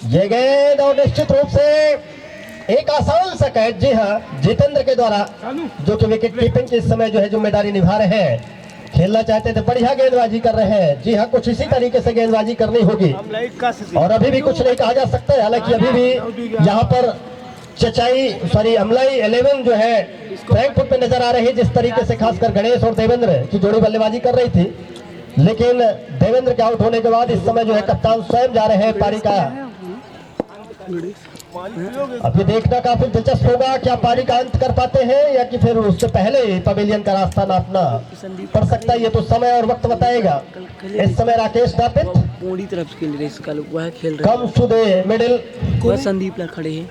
ये गेंद और निश्चित रूप से एक आसान सा कैच, जी हाँ, जितेंद्र के द्वारा, जो कि विकेट कीपिंग की इस समय जो है जिम्मेदारी निभा रहे हैं। खेलना चाहते थे, बढ़िया गेंदबाजी कर रहे हैं। जी हाँ, कुछ इसी तरीके से गेंदबाजी करनी होगी और अभी भी कुछ नहीं कहा जा सकता है। हालांकि अभी भी यहाँ पर अमलाई 11 जो है फ्रैंकफुट पे नजर आ रही है, जिस तरीके से खासकर गणेश और देवेंद्र की जोड़ी बल्लेबाजी कर रही थी। लेकिन देवेंद्र के आउट होने के बाद इस समय जो है कप्तान स्वयं जा रहे हैं पारी का। अब ये देखना काफी दिलचस्प होगा, क्या पारी का अंत कर पाते हैं या कि फिर उससे पहले ही पवेलियन का रास्ता नापना पड़ सकता है। ये तो समय और वक्त बताएगा। इस समय राकेश नापित पूरी तरफ से खेल रहे, वह खेल रहे कम टू द मिडिल, वह संदीप ला खड़े हैं,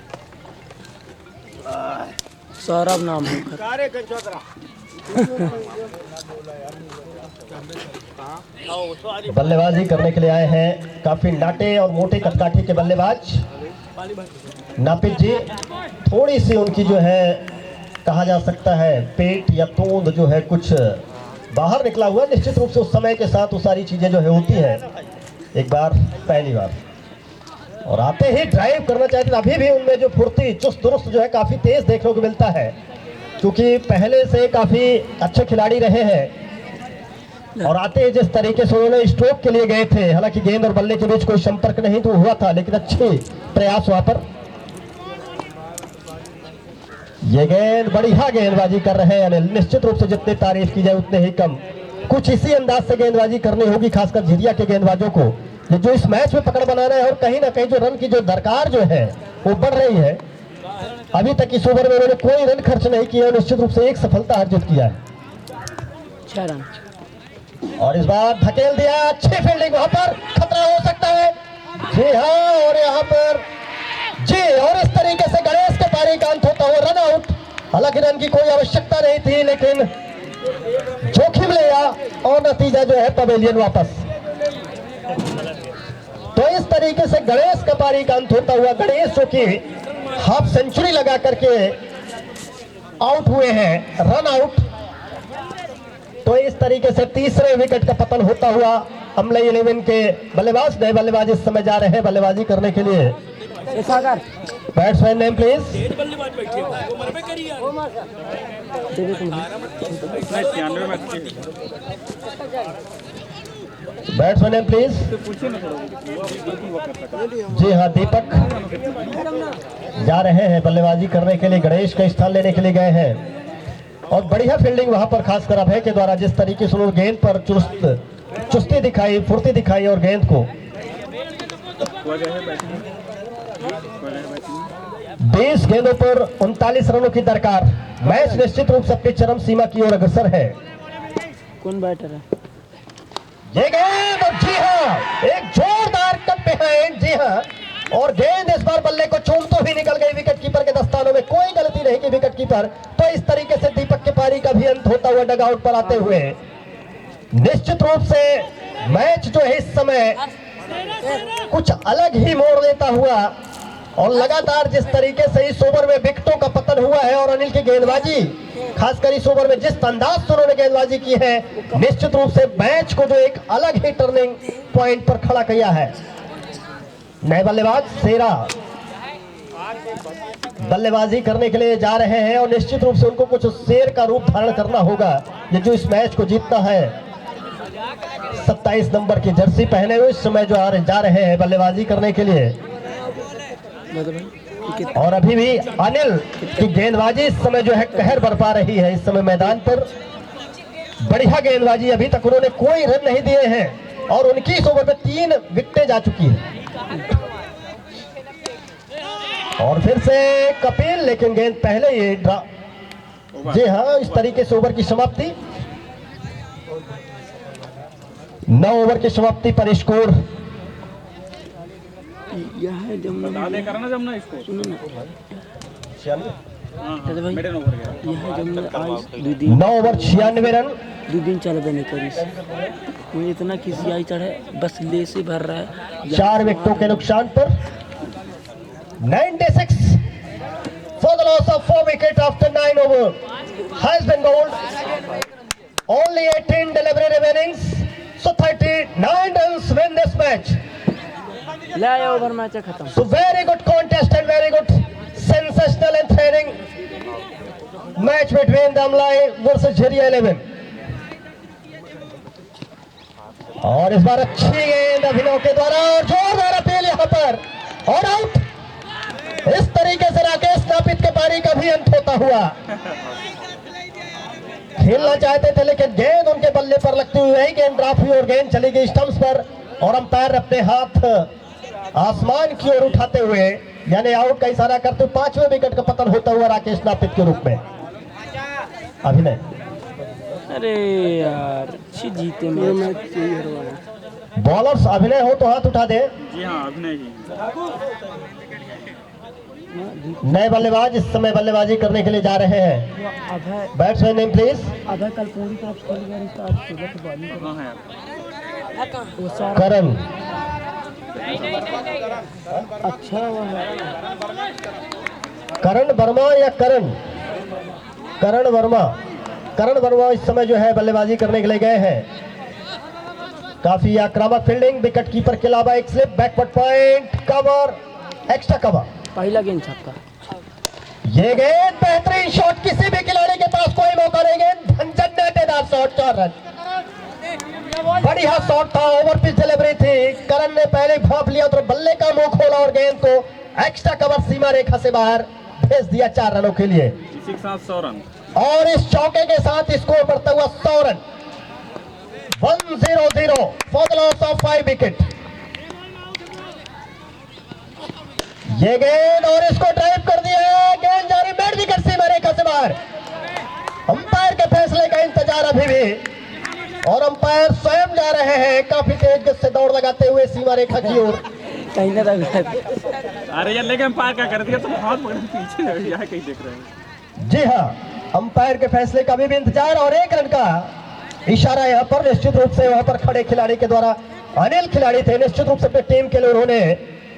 सौरभ नाम है। बल्लेबाजी करने के लिए आए हैं काफी नाटे और मोटे कदकाठी के बल्लेबाज नापित जी। थोड़ी सी उनकी जो है कहा जा सकता है पेट या तोंद जो है कुछ बाहर निकला हुआ। निश्चित रूप से उस समय के साथ वो सारी चीजें जो है होती है। एक बार, पहली बार, और आते ही ड्राइव करना चाहते थे। अभी भी उनमें जो फुर्ती, चुस्त दुरुस्त जो है काफी तेज देखने को मिलता है, क्योंकि पहले से काफी अच्छे खिलाड़ी रहे हैं। और आते ही जिस तरीके से उन्होंने स्ट्रोक के लिए गए थे, हालांकि गेंद और बल्ले के बीच कोई संपर्क नहीं तो हुआ था, लेकिन अच्छी प्रयास वहां पर। ये गेंद, बढ़िया गेंदबाजी कर रहे हैं अनिल। निश्चित रूप से जितनी तारीफ की जाए उतने ही कम। कुछ इसी अंदाज से गेंदबाजी करनी होगी, खासकर झिरिया के गेंदबाजों को, जो इस मैच में पकड़ बना रहे हैं। और कहीं ना कहीं जो रन की जो दरकार जो है वो बढ़ रही है। अभी तक इस ओवर में उन्होंने कोई रन खर्च नहीं किया और निश्चित रूप से एक सफलता अर्जित किया है। 6 रन। और इस बार धकेल दिया, अच्छी फील्डिंग, वहां पर खतरा हो सकता है। जी हाँ, और यहाँ पर जी, और इस तरीके से गणेश के पारी का अंत होता हुआ रन आउट। हालांकि रन की कोई आवश्यकता नहीं थी, लेकिन जोखिम लिया और नतीजा जो है पवेलियन वापस। तो इस तरीके से गणेश का पारी का अंत होता हुआ, गणेश जो कि हाफ सेंचुरी लगा करके आउट हुए हैं, रन आउट। तो इस तरीके से तीसरे विकेट का पतन होता हुआ अमलाई 11 के बल्लेबाज, नए बल्लेबाज इस समय जा रहे हैं बल्लेबाजी करने के लिए। Batsman name please. Batsman name please. जी हाँ, दीपक जा रहे हैं बल्लेबाजी करने के लिए, गणेश का स्थान लेने के लिए गए हैं। और बढ़िया फील्डिंग वहां पर खासकर अभय के द्वारा, जिस तरीके से उन्होंने गेंद पर चुस्ती दिखाई, फुर्ती दिखाई और गेंद को 20 गेंदों पर 39 रनों की दरकार। मैच निश्चित रूप से अपनी चरम सीमा की ओर अग्रसर है। कौन बैटर है? ये गेंद, और जी हाँ, एक जोरदार कट बिहाइंड, जी हाँ, और गेंद इस बार बल्ले को चूमते हुए निकल गई। विकेट कीपर के दस्तानों में कोई गलती नहीं की विकेट कीपर। तो इस तरीके से दीपक के पारी का भी अंत होता हुआ डग आउट पर आते हुए निश्चित रूप से मैच जो है इस समय कुछ अलग ही मोड़ लेता हुआ, और लगातार जिस तरीके से इस ओवर में विकेटों का पतन हुआ है और अनिल की गेंदबाजी, खासकर इस ओवर में जिस अंदाज से उन्होंने गेंदबाजी की है, निश्चित रूप से मैच को जो एक अलग ही टर्निंग पॉइंट पर खड़ा किया है। नए बल्लेबाज सेरा बल्लेबाजी करने के लिए जा रहे हैं और निश्चित रूप से उनको कुछ शेर का रूप धारण करना होगा। ये जो इस मैच को जीतता है, 27 नंबर की जर्सी पहने हुए इस समय जो जा रहे हैं बल्लेबाजी करने के लिए। और अभी भी अनिल की गेंदबाजी इस समय जो है कहर बरपा रही है। इस समय मैदान पर बढ़िया गेंदबाजी, अभी तक उन्होंने कोई रन नहीं दिए हैं और उनकी इस ओवर में 3 विकेटें जा चुकी है। और फिर से कपिल, लेकिन गेंद पहले ही जी हाँ, इस तरीके से ओवर की समाप्ति। 9 ओवर की समाप्ति पर स्कोर यह है जमुना, जमुना इसको सुनो ना, 9 ओवर 96 रन। 2 दिन चल बने करीस, मुझे इतना किसी आई चढ़े, बस ले से भर रहा है। 4 विकेटों के नुकसान पर 96 for the loss of 4 wickets after 9 over has been bowled. Only 18 delivery remaining, so 39 runs win this match. ले आया ओवर मैच है खत्म। So very good contest and very good sensational and thrilling match between Damlai versus Jhariya 11. और इस बार अच्छी गेंद अभिनव के द्वारा और जोरदार अपील यहाँ पर और आउट। इस तरीके से राकेश नापित के पारी का भी अंत होता हुआ। खेलना चाहते थे लेकिन गेंद उनके बल्ले पर लगती हुई वही गेंद ड्रॉप हुई और गेंद चली गई स्टंप्स पर और अंपायर अपने हाथ आसमान की ओर उठाते हुए यानी आउट का इशारा करते हुए 5वें विकेट का पतन होता हुआ राकेश नापित के रूप में। अभिनय अरे यार अच्छी जीते मैच। बॉलर्स अभिनय हो तो हाथ उठा दे। जी हाँ अभिनय जी। नए बल्लेबाज इस समय बल्लेबाजी करने के लिए जा रहे हैं। अभय बैट्समैन नेम प्लीज। अभय कल पूरी तरफ से खेल गया इसका आज सुबह से बॉलिंग कर कहाँ है वो सारा करण अच्छा हुआ है। करण वर्मा या करण करण वर्मा करण वर्मा इस समय जो है बल्लेबाजी करने के लिए गए हैं। काफी आक्रामक फील्डिंग विकेट कीपर के अलावा एक slip backward point cover extra cover. पहला गेंद छक्का। ये गेंद बेहतरीन शॉट किसी भी खिलाड़ी के पास कोई मौका नहीं। गेंद झंझनेटेदार शॉट 4 रन बढ़िया शॉट था। ओवर पिच डिलीवरी थी। करण ने पहले भाप लिया तो बल्ले का मुंह खोला और गेंद को एक्स्ट्रा कवर सीमा रेखा से बाहर भेज दिया 4 रनों के लिए। इसी के साथ 100 रन और इस चौके के साथ स्कोर बढ़ता हुआ 100 run 1-0-0 for the loss of 5 wicket. ये गेंद और इसको ड्राइव कर दिया। गेंद जारी मिड विकेट सीमा रेखा से बाहर। अंपायर के फैसले का इंतजार अभी भी और अंपायर स्वयं जा रहे हैं काफी तेज गति से दौड़ लगाते हुए सीमा रेखा की ओर। कहीं ना अरे यार लेकिन पार क्या कर दिया तुम हाथ पकड़ के पीछे यहाँ कहीं देख रहे हैं। जी हाँ अंपायर के फैसले का भी इंतजार और 1 रन का इशारा यहाँ पर निश्चित रूप से वहां पर खड़े खिलाड़ी के द्वारा। अनिल खिलाड़ी थे निश्चित रूप से अपनी टीम के लिए उन्होंने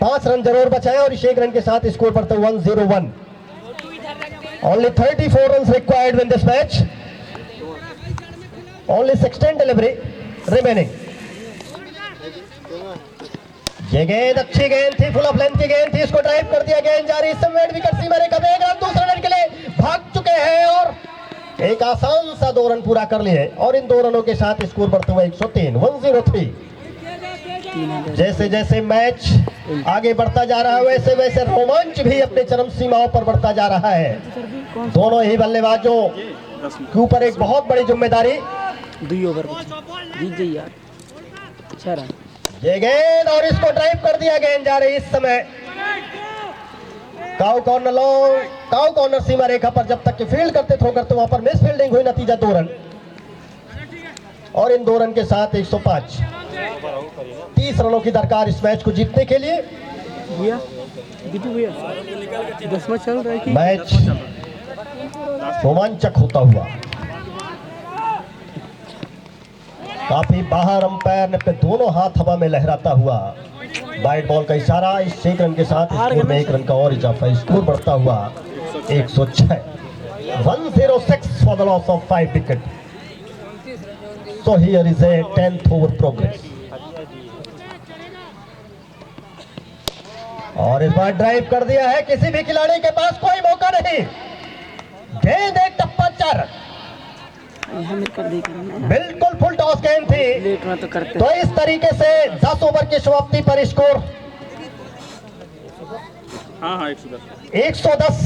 5 रन जरूर बचाए और इस 1 रन के साथ स्कोर बढ़ते 1-0-1। Only 34 runs required in this match. Only 16 delivery remaining. ये गेंद अच्छी गेंद थी। फुल ऑफ लेंथ की गेंद थी। इसको ड्राइव कर दिया। गेंद जारी इस समय विकेट सीमा रेखा पे 1 रन। दूसरे रन के लिए भाग चुके हैं और एक आसान सा 2 रन पूरा कर लिए और इन 2 रनों के साथ स्कोर बढ़ते हुए 103 103। जैसे जैसे मैच आगे बढ़ता जा रहा है वैसे वैसे रोमांच भी अपने चरम सीमाओं पर बढ़ता जा रहा है। दोनों ही बल्लेबाजों के ऊपर एक बहुत बड़ी जिम्मेदारी। 2 ओवर जीत गई यार 6 रन। ये गेंद और इसको ड्राइव कर दिया। गेंद जा रही इस समय cow corner long cow corner सीमा रेखा पर जब तक कि फील्ड करते थ्रो करते वहां पर मिस फील्डिंग हुई। नतीजा 2 रन और इन 2 रन के साथ 105। 30 रनों की दरकार इस मैच को जीतने के लिए। भैया दीपू भैया 10 मैच चल रहा है कि मैच रोमांचक होता हुआ काफी बाहर अंपायर ने अपने दोनों हाथ हवा में लहराता हुआ वाइड बॉल का इशारा। इस 1 रन के साथ स्कोर में 1 रन का और इजाफा। स्कोर बढ़ता हुआ 106 106 for the loss of 5 wicket. So here is a 10th over progress और इस बार ड्राइव कर दिया है। किसी भी खिलाड़ी के पास कोई मौका नहीं। गेंद एक टप्पा 4 यहाँ मिलकर देख रहे हैं बिल्कुल फुल टॉस गेंद थी। लेट में तो करते तो इस तरीके से 10 ओवर की समाप्ति पर स्कोर हाँ हाँ 110 110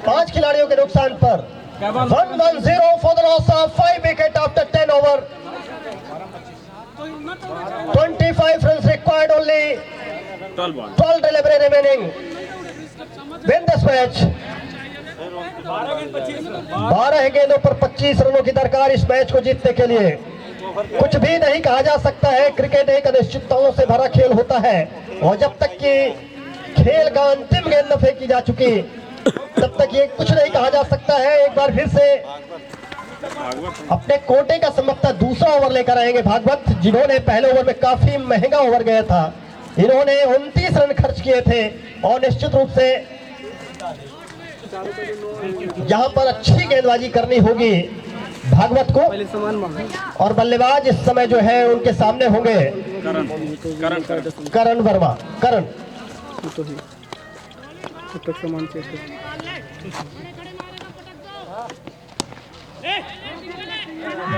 5 खिलाड़ियों के नुकसान पर 110 for the loss of 5 wicket after 10 over 25 runs required only 12 delivery remaining win this match 12 गेंदों पर 25 रनों की दरकार इस मैच को जीतने के लिए। कुछ भी नहीं कहा जा सकता है। क्रिकेट एक अनिश्चितताओं से भरा खेल होता है और जब तक कि खेल का अंतिम गेंद न फेंकी जा चुकी तब तक ये कुछ नहीं कहा जा सकता है। एक बार फिर से अपने कोटे का संभवतः दूसरा ओवर लेकर आएंगे भागवत, जिन्होंने पहले ओवर में काफी महंगा ओवर गया था। इन्होंने 29 रन खर्च किए थे और निश्चित रूप से यहां पर अच्छी गेंदबाजी करनी होगी भागवत को, और बल्लेबाज इस समय जो है उनके सामने होंगे करण वर्मा। करण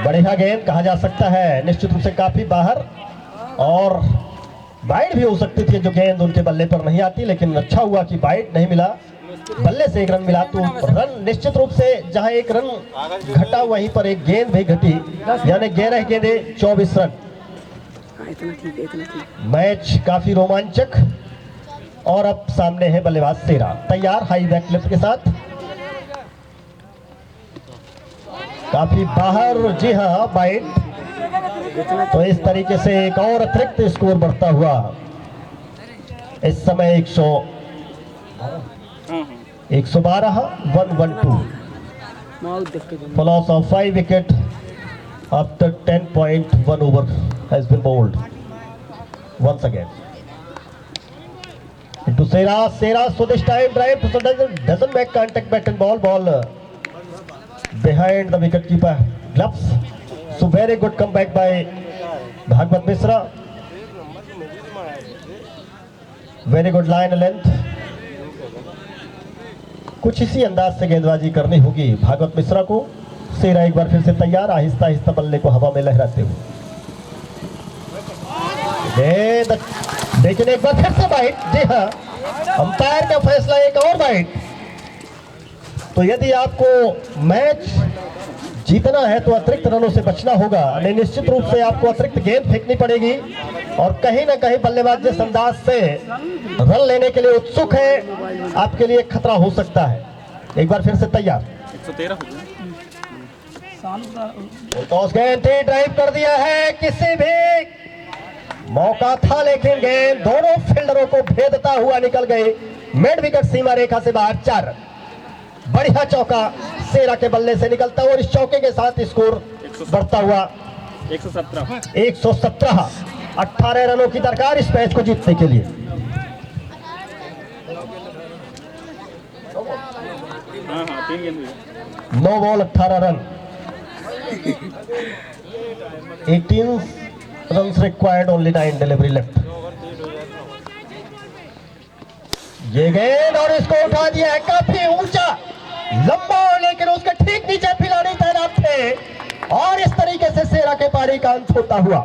बढ़िया गेंद कहा जा सकता है, निश्चित रूप से काफी बाहर, और बाइट भी हो सकती थी जो गेंद उनके बल्ले पर नहीं आती, लेकिन अच्छा हुआ कि बाइट नहीं मिला, बल्ले से एक रन मिला। तो रन निश्चित रूप से जहां एक रन घटा वहीं पर एक गेंद भी घटी, यानी 11 गेंदे 24 रन। मैच काफी रोमांचक, और अब सामने है बल्लेबाज सेरा तैयार हाई बैक लिफ्ट के साथ, काफी बाहर। जी हाँ, बाइट। तो इस तरीके से एक और अतिरिक्त स्कोर बढ़ता हुआ इस समय 112 112 loss of 5 wicket after 10.1 over has been bowled once again into Sera. So this time drive doesn't make contact, bat and ball behind the wicket keeper gloves. So very good comeback by Bhagwat Misra, very good line length। कुछ इसी अंदाज से गेंदबाजी करनी होगी भागवत मिश्रा को। सेरा एक बार फिर से तैयार, आहिस्ता आहिस्ता बल्ले को हवा में लहराते हुए, लेकिन एक बार फिर से बाइट। जी हाँ, अंपायर का फैसला, एक और बाइट। तो यदि आपको मैच जीतना है तो अतिरिक्त रनों से बचना होगा, नहीं निश्चित रूप से आपको अतिरिक्त गेंद फेंकनी पड़ेगी, और कहीं ना कहीं बल्लेबाज जिस अंदाज से रन लेने के लिए उत्सुक है, आपके लिए खतरा हो सकता है। एक बार फिर से तैयार, 113 टॉस गेंद ड्राइव कर दिया है, किसी भी मौका था, लेकिन गेंद दोनों फील्डरों को भेदता हुआ निकल गई मिड विकेट सीमा रेखा से बाहर। 4 बढ़िया चौका सेरा के बल्ले से निकलता हुआ, और इस चौके के साथ स्कोर बढ़ता हुआ 117। 18 रनों की दरकार इस मैच को जीतने के लिए। हाँ 3 गेंद 9 ball 18 run, 18 runs required, only 9 delivery left। ये गेंद, और इसको उठा दिया है काफी ऊंचा लंबा, लेकिन उसके ठीक नीचे खिलाड़ी तैनात थे, और इस तरीके से सेरा के पारी का अंत होता हुआ।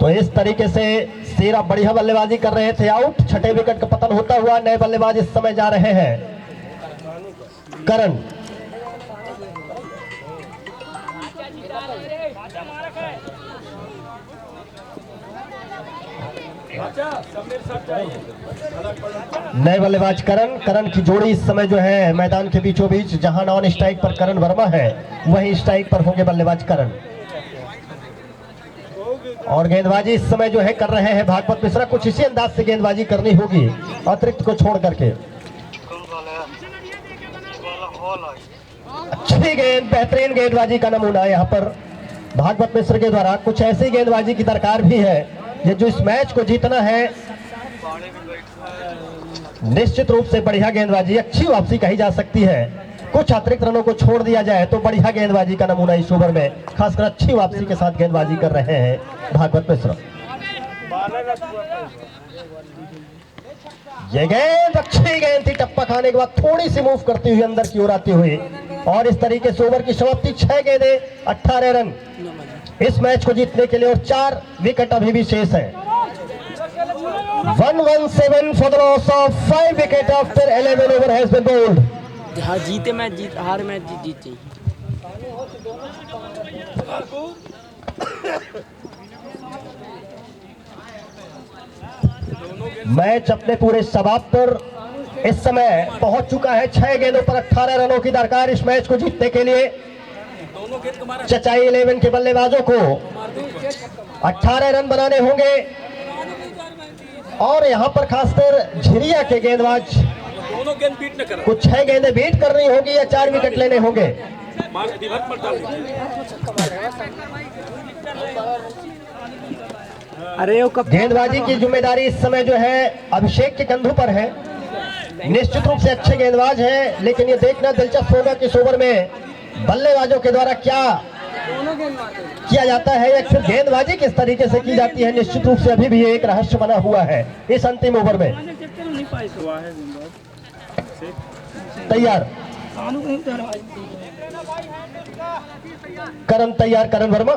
तो इस तरीके से सेरा बढ़िया बल्लेबाजी कर रहे थे, आउट। छठे विकेट का पतन होता हुआ, नए बल्लेबाज इस समय जा रहे हैं करण। नए बल्लेबाज करण की जोड़ी इस समय जो है मैदान के बीचों बीच, जहां नॉन स्ट्राइक पर करण वर्मा है, वहीं स्ट्राइक पर होंगे बल्लेबाज करण। और गेंदबाजी इस समय जो है कर रहे हैं भागवत मिश्रा। कुछ इसी अंदाज से गेंदबाजी करनी होगी अतिरिक्त को छोड़ करके। अच्छी गेंद, बेहतरीन गेंदबाजी का नमूना यहाँ पर भागवत मिश्र के द्वारा। कुछ ऐसी गेंदबाजी की दरकार भी है, ये जो इस मैच को जीतना है। निश्चित रूप से बढ़िया गेंदबाजी, अच्छी वापसी कही जा सकती है। कुछ अतिरिक्त रनों को छोड़ दिया जाए तो बढ़िया गेंदबाजी का नमूना इस ओवर में, खासकर अच्छी वापसी के साथ गेंदबाजी कर रहे हैं भागवत मिश्र। ये गेंद अच्छी गेंद थी, टप्पा खाने के बाद थोड़ी सी मूव करती हुई अंदर की ओर आती हुई, और इस तरीके से ओवर की समाप्ति। 6 गेंदें 18 रन इस मैच को जीतने के लिए, और 4 विकेट अभी भी शेष है। 117 for the loss of 5 wicket after 11 over has been bowled। हाँ, जीते मैच जीत, हार मैच जीते। मैच अपने पूरे समाप्त पर इस समय पहुंच चुका है। 6 गेंदों पर 18 रनों की दरकार इस मैच को जीतने के लिए। चचाई 11 के बल्लेबाजों को 18 रन बनाने होंगे, और यहां पर खासकर झिरिया के गेंदबाज कुछ 6 गेंदें बीट करनी होगी या 4 विकेट लेने होंगे। अरे वो कब गेंदबाजी की जिम्मेदारी इस समय जो है अभिषेक के कंधों पर है। निश्चित रूप से अच्छे गेंदबाज हैं, लेकिन ये देखना दिलचस्प होगा कि इस ओवर में बल्लेबाजों के द्वारा क्या किया जाता है या फिर गेंदबाजी किस तरीके से की जाती है। निश्चित रूप से अभी भी एक रहस्य बना हुआ है इस अंतिम ओवर में। हुआ है तैयार करण, तैयार करण वर्मा,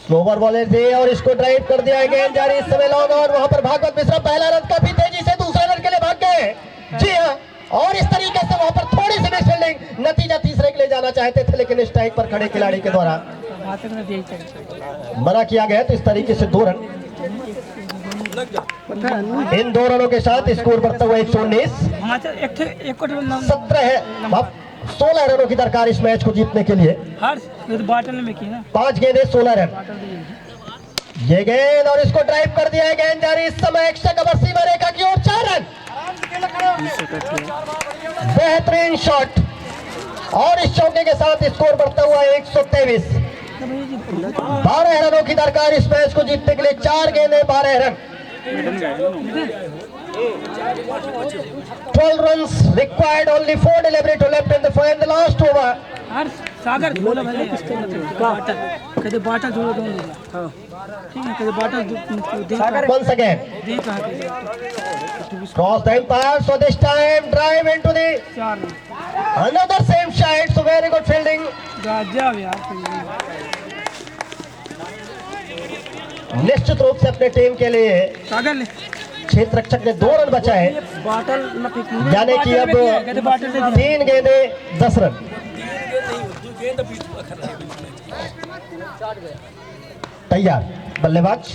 स्लोवर बॉलर दे और इसको ड्राइव कर दिया। गेंद जारी, इस समय लॉन्ग और वहां पर भागवत मिश्रा पहला रन काफी तेजी से दूसरा रन के लिए भाग गए। जी हाँ, और इस तरीके से वहां पर थोड़ी सी मिसफील्डिंग, नतीजा तीसरे के लिए जाना चाहते थे लेकिन स्ट्राइक पर खड़े खिलाड़ी के द्वारा मना किया गया। तो इस तरीके से 2 रन, इन 2 रनों के साथ स्कोर बढ़ता हुआ 119। 16 रनों की दरकार इस मैच को जीतने के लिए। 5 गेंदें 16 रन। ये गेंद और इसको ड्राइव कर दिया है। गेंद जारी, इस समय एक्स्ट्रा कवर सीमा रेखा की ओर 4 रन। बेहतरीन शॉट और इस चौके के साथ स्कोर बढ़ता हुआ 123। 12 रनों की दरकार इस मैच को जीतने के लिए। 4 गेंदें 12 run. 12 runs required, only 4 delivery to left in the last over. सागर बोला भाई किसके बाटा कदे बाटा जोड़ दो। हां ठीक है, कदे बाटा दे once again दे कहां पे cross the umpire, so this time drive into the 4 another same shot, so very good fielding. गजब यार। निश्चित रूप से अपने टीम के लिए सागर ले क्षेत्र रक्षक ने 2 रन बचाए, बाटल न फेंक, यानी कि अब 3 गेंदें 10 रन। तैयार बल्लेबाज,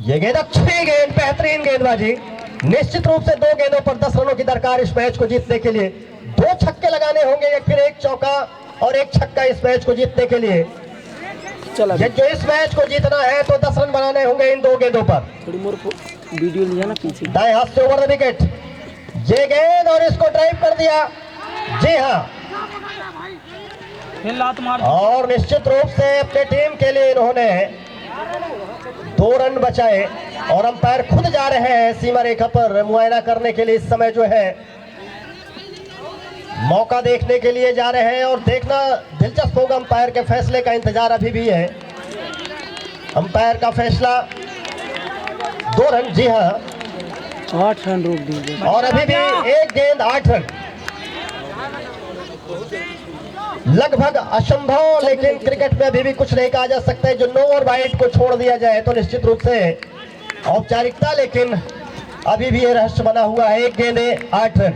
ये गेंद अच्छी गेंद, बेहतरीन गेंदबाजी। निश्चित रूप से 2 गेंदों पर 10 रनों की दरकार इस मैच को जीतने के लिए। 2 छक्के लगाने होंगे, एक फिर 1 चौका और 1 छक्का इस मैच को जीतने के लिए। चला ये जो इस मैच को जीतना है तो 10 रन बनाने होंगे इन 2 गेंदों पर। थोड़ी मोर वीडियो लिया ना पीछे। दाएं हाथ से ओवर द विकेट, ये गेंद और इसको ड्राइव कर दिया। जी हाँ, लात मार और निश्चित रूप से अपने टीम के लिए इन्होंने 2 रन बचाए और अंपायर खुद जा रहे हैं सीमा रेखा पर मुआयना करने के लिए। इस समय जो है मौका देखने के लिए जा रहे हैं और देखना दिलचस्प होगा। अंपायर के फैसले का इंतजार अभी भी है। अंपायर का फैसला 2 रन, जी हाँ, 8 रन रोक दीजिए और अभी भी 1 गेंद 8 रन। लगभग असंभव, लेकिन क्रिकेट में अभी भी कुछ नहीं कहा जा सकता है। जो नो और वाइड को छोड़ दिया जाए तो निश्चित रूप से औपचारिकता, लेकिन अभी भी ये रहस्य बना हुआ है। 1 गेंदे 8 रन।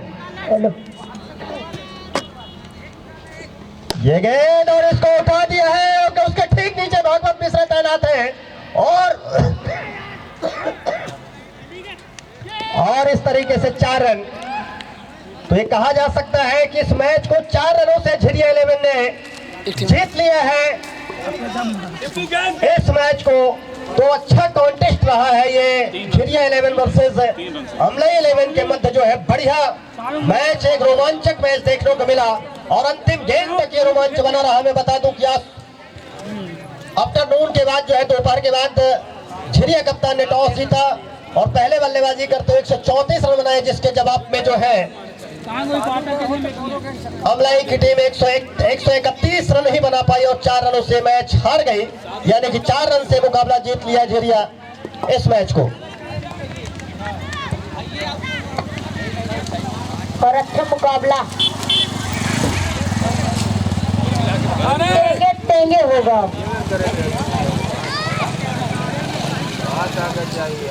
ये गेंद और इसको उठा दिया है, उसके ठीक नीचे भागवत मिश्रा तैनात है और इस तरीके से 4 रन। तो ये कहा जा सकता है कि इस मैच को 4 रनों से झिरिया 11 ने जीत लिया है इस मैच को। तो अच्छा कॉन्टेस्ट रहा है ये झिरिया 11 वर्सेस अमलाई 11 के मध्य जो है बढ़िया मैच, एक रोमांचक मैच देखने को मिला और अंतिम गेंद तक ये रोमांच बना रहा। मैं बता दूं कि आफ्टरनून के बाद जो है, दोपहर के बाद झिरिया कप्तान ने टॉस जीता और पहले बल्लेबाजी करते हुए 134 रन बनाए, जिसके जवाब में जो है अमलाई की टीम 131 रन ही बना पाई और 4 रनों से मैच हार गई। यानी कि 4 रन से मुकाबला जीत लिया झिरिया इस मैच को। और अच्छा मुकाबला तेंगे होगा। चाहिए